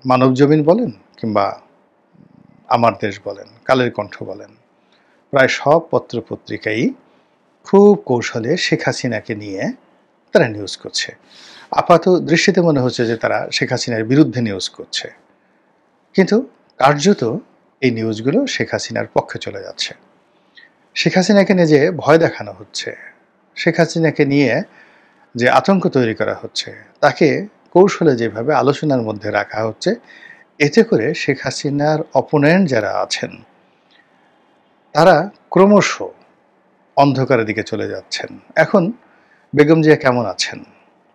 মানবজমিন বলেন কিংবা আমার দেশ বলেন, কালের কণ্ঠ বলেন, প্রায় সব পত্রপত্রিকাই খুব কৌশলে শেখ হাসিনাকে নিয়ে তারা নিউজ করছে। আপাত দৃষ্টিতে মনে হচ্ছে যে তারা শেখ হাসিনার বিরুদ্ধে নিউজ করছে, কিন্তু কার্যত এই নিউজগুলো শেখ হাসিনার পক্ষে চলে যাচ্ছে। শেখ হাসিনাকে নিয়ে যে ভয় দেখানো হচ্ছে, শেখ হাসিনাকে নিয়ে যে আতঙ্ক তৈরি করা হচ্ছে, তাকে কৌশলে যেভাবে আলোচনার মধ্যে রাখা হচ্ছে, এতে করে শেখ হাসিনার অপোনেন্ট যারা আছেন তারা ক্রমশ অন্ধকারের দিকে চলে যাচ্ছেন। এখন বেগম জিয়া কেমন আছেন,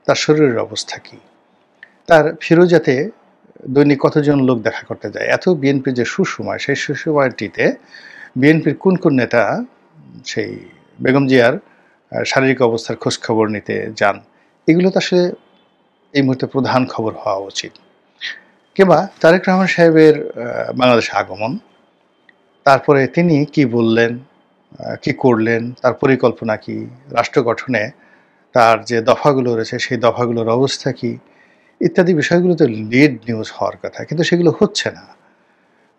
তার শরীরের অবস্থা কি, তার ফিরোজাতে দৈনিক কতজন লোক দেখা করতে যায়, এত বিএনপির যে সুসময়, সেই সুসময়টিতে বিএনপির কোন কোন নেতা সেই বেগম জিয়ার শারীরিক অবস্থার খোঁজখবর নিতে যান, এগুলো তো আসলে এই মুহূর্তে প্রধান খবর হওয়া উচিত। কিংবা তারেক রহমান সাহেবের বাংলাদেশে আগমন, তারপরে তিনি কি বললেন, কি করলেন, তার পরিকল্পনা কি, রাষ্ট্র গঠনে তার যে দফাগুলো রয়েছে সেই দফাগুলোর অবস্থা কি, ইত্যাদি বিষয়গুলো তো লিড নিউজ হওয়ার কথা, কিন্তু সেগুলো হচ্ছে না।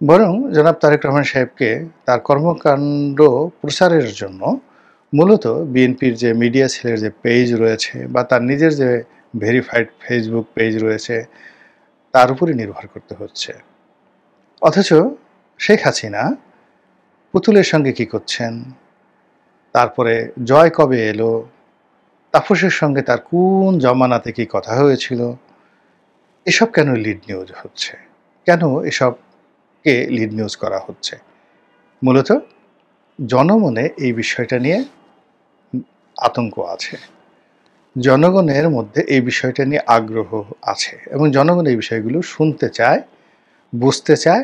বরং জনাব তারেক রহমান সাহেবকে তার কর্মকাণ্ড প্রচারের জন্য মূলত বিএনপির যে মিডিয়া সেলের যে পেজ রয়েছে বা তার নিজের যে ভেরিফাইড ফেসবুক পেজ রয়েছে তার উপরই নির্ভর করতে হচ্ছে। অথচ শেখ হাসিনা পুতুলের সঙ্গে কি করছেন, তারপরে জয় কবে এলো, তাপসের সঙ্গে তার কোন জমানাতে কি কথা হয়েছিল, এসব কেন লিড নিউজ হচ্ছে, কেন এসবকে লিড নিউজ করা হচ্ছে? মূলত জনমনে এই বিষয়টা নিয়ে আতঙ্ক আছে, জনগণের মধ্যে এই বিষয়টা নিয়ে আগ্রহ আছে এবং জনগণ এই বিষয়গুলো শুনতে চায়, বুঝতে চায়